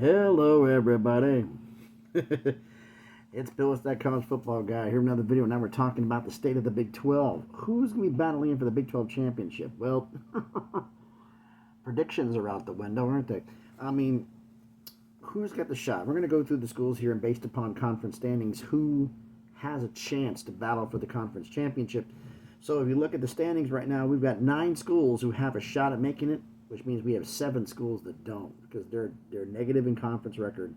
Hello, everybody. It's Bill, it's that college football guy. Here with another video. Now we're talking about the state of the Big 12. Who's going to be battling for the Big 12 championship? Well, predictions are out the window, aren't they? I mean, who's got the shot? We're going to go through the schools here, and based upon conference standings, who has a chance to battle for the conference championship. So if you look at the standings right now, we've got 9 schools who have a shot at making it, which means we have 7 schools that don't because they're negative in conference record.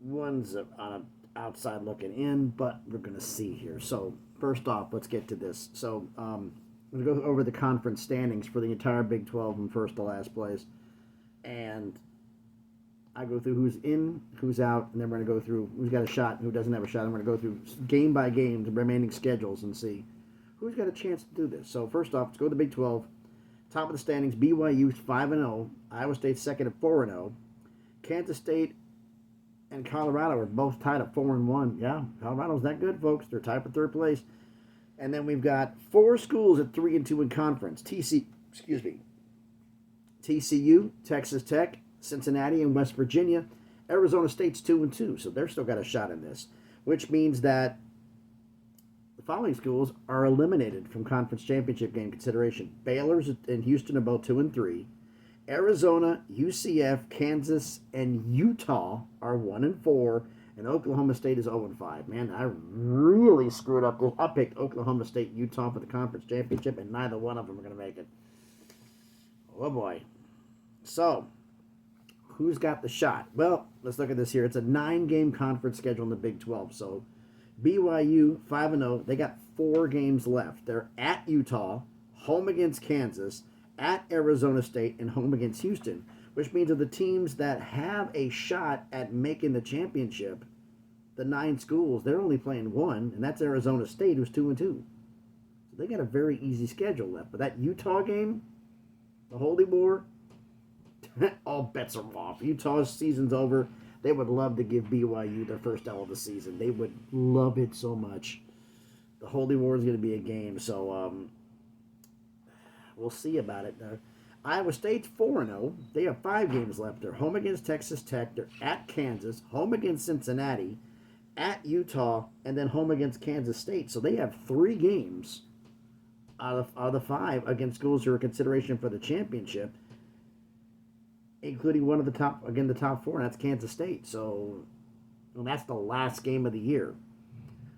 One's on an outside looking in, but we're going to see here. So first off, let's get to this. So I'm going to go over the conference standings for the entire Big 12 from first to last place, and I go through who's in, who's out, and then we're going to go through who's got a shot and who doesn't have a shot. I'm going to go through game by game the remaining schedules and see who's got a chance to do this. So first off, let's go to the Big 12. Top of the standings, BYU 5-0, Iowa State second at 4-0, Kansas State and Colorado are both tied at 4-1. Yeah, Colorado's that good, folks. They're tied for third place. And then we've got 4 schools at 3-2 in conference. TCU, Texas Tech, Cincinnati, and West Virginia. Arizona State's 2-2, so they're still got a shot in this, which means that the following schools are eliminated from conference championship game consideration. Baylor and Houston are both 2-3. Arizona, UCF, Kansas, and Utah are 1-4, and Oklahoma State is 0-5. Man, I really screwed up. I picked Oklahoma State, Utah for the conference championship, and neither one of them are going to make it. Oh boy. So, who's got the shot? Well, let's look at this here. It's a 9-game conference schedule in the Big 12. So, BYU 5-0. They got 4 games left. They're at Utah, home against Kansas, at Arizona State, and home against Houston, which means of the teams that have a shot at making the championship, the 9 schools, they're only playing 1, and that's Arizona State, who's 2-2. So they got a very easy schedule left. But that Utah game, the Holy War, all bets are off. Utah's season's over. They would love to give BYU their first L of the season. They would love it so much. The Holy War is going to be a game, so we'll see about it. Iowa State's 4-0. They have 5 games left. They're home against Texas Tech. They're at Kansas, home against Cincinnati, at Utah, and then home against Kansas State. So they have 3 games out of the 5 against schools who are consideration for the championship, including one of the top 4, and that's Kansas State. So that's the last game of the year.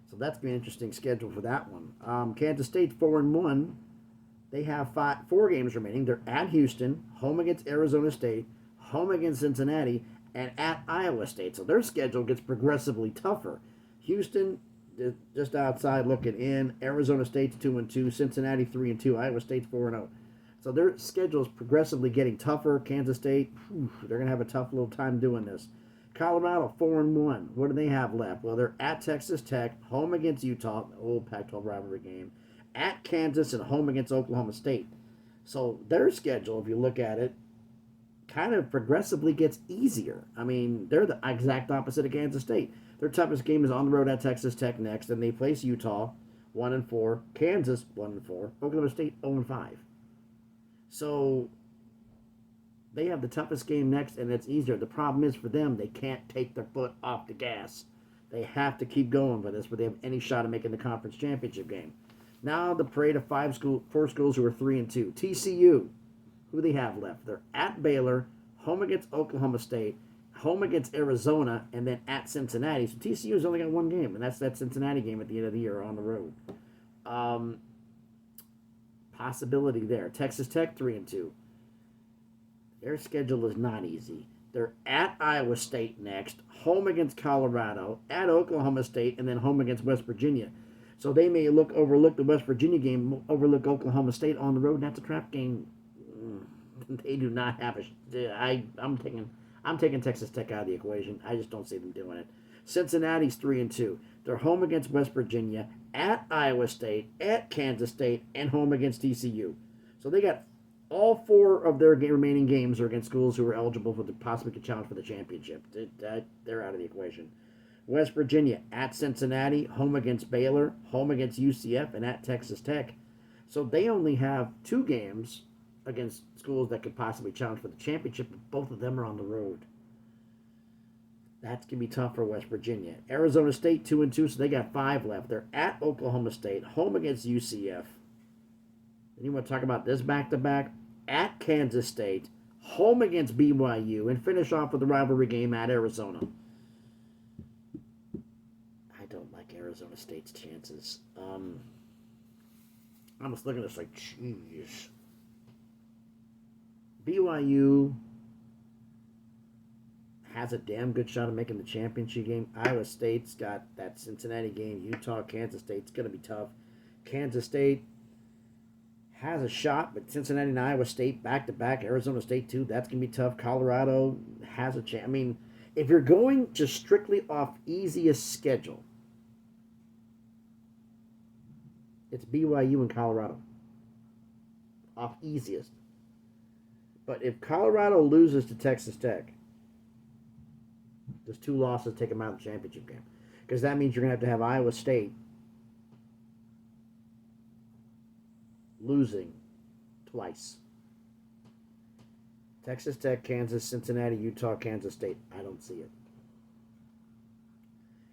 So that's going to be an interesting schedule for that one. Kansas State's 4-1. They have 4 games remaining. They're at Houston, home against Arizona State, home against Cincinnati, and at Iowa State. So their schedule gets progressively tougher. Houston, just outside looking in. Arizona State's 2-2. Cincinnati 3-2. Iowa State's 4-0. So their schedule is progressively getting tougher. Kansas State, they're going to have a tough little time doing this. Colorado 4-1. What do they have left? Well, they're at Texas Tech, home against Utah, the old Pac-12 rivalry game, at Kansas, and home against Oklahoma State. So their schedule, if you look at it, kind of progressively gets easier. I mean, they're the exact opposite of Kansas State. Their toughest game is on the road at Texas Tech next, and they face Utah 1-4, Kansas 1-4, Oklahoma State 0-5. So they have the toughest game next, and it's easier. The problem is for them, they can't take their foot off the gas. They have to keep going for this, but they have any shot at making the conference championship game. Now the parade of 4 schools who are 3-2. TCU, who they have left? They're at Baylor, home against Oklahoma State, home against Arizona, and then at Cincinnati. So TCU's only got 1 game, and that's that Cincinnati game at the end of the year on the road. Possibility there. Texas Tech 3-2. Their schedule is not easy. They're at Iowa State next, home against Colorado, at Oklahoma State, and then home against West Virginia. So they may overlook the West Virginia game, overlook Oklahoma State on the road, and that's a trap game. They do not have I'm taking Texas Tech out of the equation. I just don't see them doing it. Cincinnati's 3-2. They're home against West Virginia, at Iowa State, at Kansas State, and home against TCU. So they got all 4 of their remaining games are against schools who are eligible for the possibly challenge for the championship. They're out of the equation. West Virginia at Cincinnati, home against Baylor, home against UCF, and at Texas Tech. So they only have 2 games against schools that could possibly challenge for the championship, but both of them are on the road. That's going to be tough for West Virginia. Arizona State 2-2, so they got 5 left. They're at Oklahoma State, home against UCF. And you want to talk about this back-to-back? At Kansas State, home against BYU, and finish off with the rivalry game at Arizona. I don't like Arizona State's chances. I'm just looking at this like, jeez. BYU has a damn good shot of making the championship game. Iowa State's got that Cincinnati game. Utah, Kansas State's going to be tough. Kansas State has a shot, but Cincinnati and Iowa State back-to-back. Arizona State, too. That's going to be tough. Colorado has a chance. I mean, if you're going just strictly off easiest schedule, it's BYU and Colorado. Off easiest. But if Colorado loses to Texas Tech, those 2 losses take them out of the championship game. Because that means you're going to have Iowa State losing twice. Texas Tech, Kansas, Cincinnati, Utah, Kansas State. I don't see it.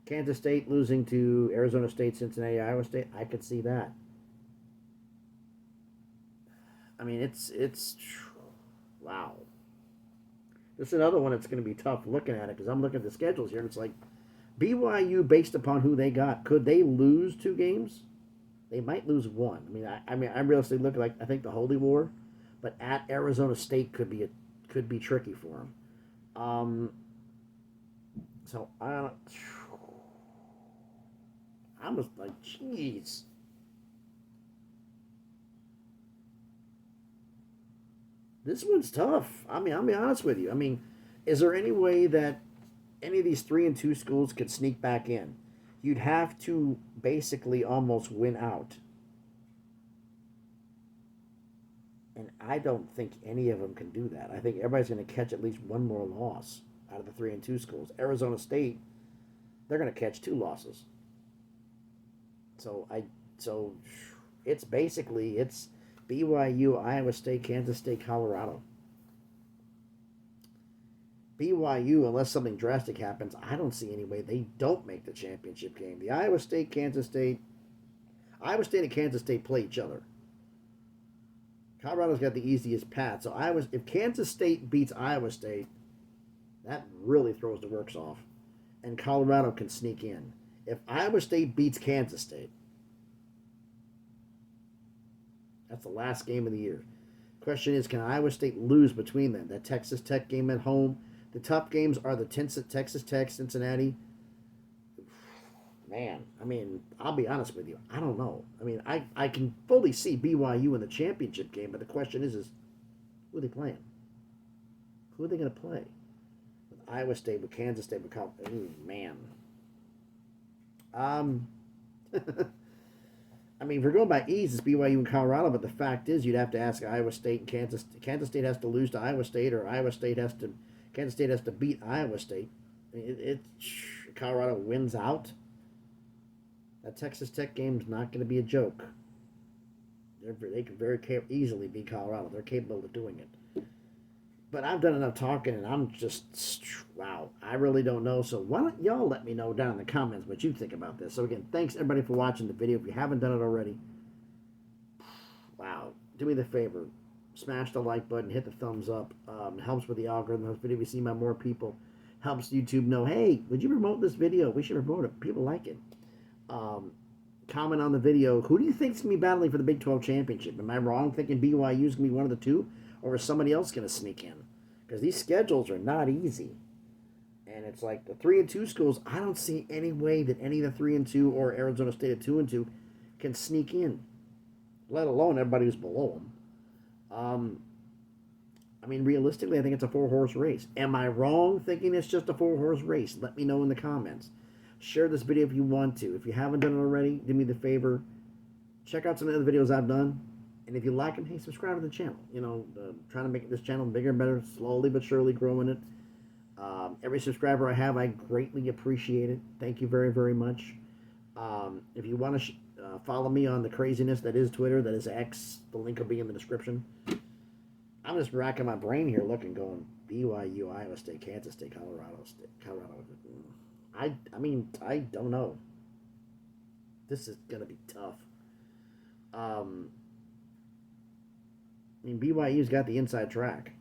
Kansas State losing to Arizona State, Cincinnati, Iowa State. I could see that. I mean, it's wow. This is another one that's going to be tough looking at it because I'm looking at the schedules here and it's like BYU, based upon who they got, could they lose 2 games? They might lose 1. I mean, I realistically look at I think the Holy War, but at Arizona State could be tricky for them. So I'm just like, jeez. This one's tough. I mean, I'll be honest with you. I mean, is there any way that any of these 3-2 schools could sneak back in? You'd have to basically almost win out. And I don't think any of them can do that. I think everybody's going to catch at least 1 more loss out of the 3-2 schools. Arizona State, they're going to catch 2 losses. So it's basically BYU, Iowa State, Kansas State, Colorado. BYU, unless something drastic happens, I don't see any way they don't make the championship game. The Iowa State and Kansas State play each other. Colorado's got the easiest path. So if Kansas State beats Iowa State, that really throws the works off. And Colorado can sneak in. If Iowa State beats Kansas State, that's the last game of the year. Question is, can Iowa State lose between them? That Texas Tech game at home. The tough games are the Texas Tech, Cincinnati. Man, I mean, I'll be honest with you. I don't know. I mean, I can fully see BYU in the championship game, but the question is who are they playing? Who are they going to play? With Iowa State, with Kansas State, with Colorado. Ooh, man. I mean, if we're going by ease, it's BYU and Colorado, but the fact is you'd have to ask Iowa State and Kansas. Kansas State has to lose to Iowa State, or Kansas State has to beat Iowa State. I mean, Colorado wins out. That Texas Tech game's not going to be a joke. They can very easily beat Colorado. They're capable of doing it. But I've done enough talking, and I'm just, wow, I really don't know. So why don't y'all let me know down in the comments what you think about this. So again, thanks everybody for watching the video. If you haven't done it already, wow, do me the favor. Smash the like button, hit the thumbs up. Helps with the algorithm. This video be seen by more people. Helps YouTube know, hey, would you promote this video? We should promote it. People like it. Comment on the video. Who do you think is going to be battling for the Big 12 championship? Am I wrong thinking BYU is going to be one of the 2? Or is somebody else going to sneak in? Because these schedules are not easy. And it's like the 3-2 schools, I don't see any way that any of the 3-2 or Arizona State at 2-2 can sneak in. Let alone everybody who's below them. I mean, realistically, I think it's a 4-horse race. Am I wrong thinking it's just a 4-horse race? Let me know in the comments. Share this video if you want to. If you haven't done it already, do me the favor. Check out some of the other videos I've done. And if you like them, hey, subscribe to the channel. You know, trying to make this channel bigger and better, slowly but surely growing it. Every subscriber I have, I greatly appreciate it. Thank you very, very much. If you want to follow me on the craziness that is Twitter, that is X, the link will be in the description. I'm just racking my brain here looking, going, BYU, Iowa State, Kansas State, Colorado State, Colorado. I don't know. This is gonna be tough. BYU's got the inside track.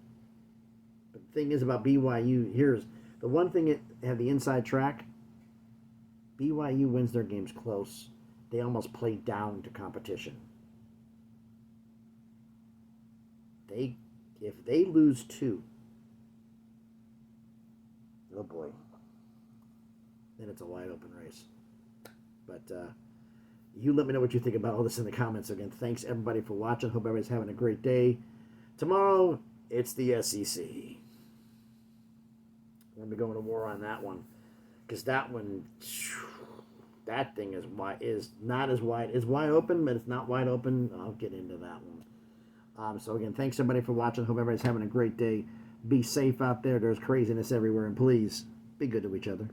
But the thing is about BYU, here's the one thing it have the inside track. BYU wins their games close. They almost play down to competition. If they lose 2, oh boy, then it's a wide open race. But you let me know what you think about all this in the comments. Again, thanks everybody for watching. Hope everybody's having a great day. Tomorrow, it's the SEC. We're going to be going to war on that one. Because that one, that thing is not as wide. It's wide open, but it's not wide open. I'll get into that one. So again, thanks everybody for watching. Hope everybody's having a great day. Be safe out there. There's craziness everywhere. And please, be good to each other.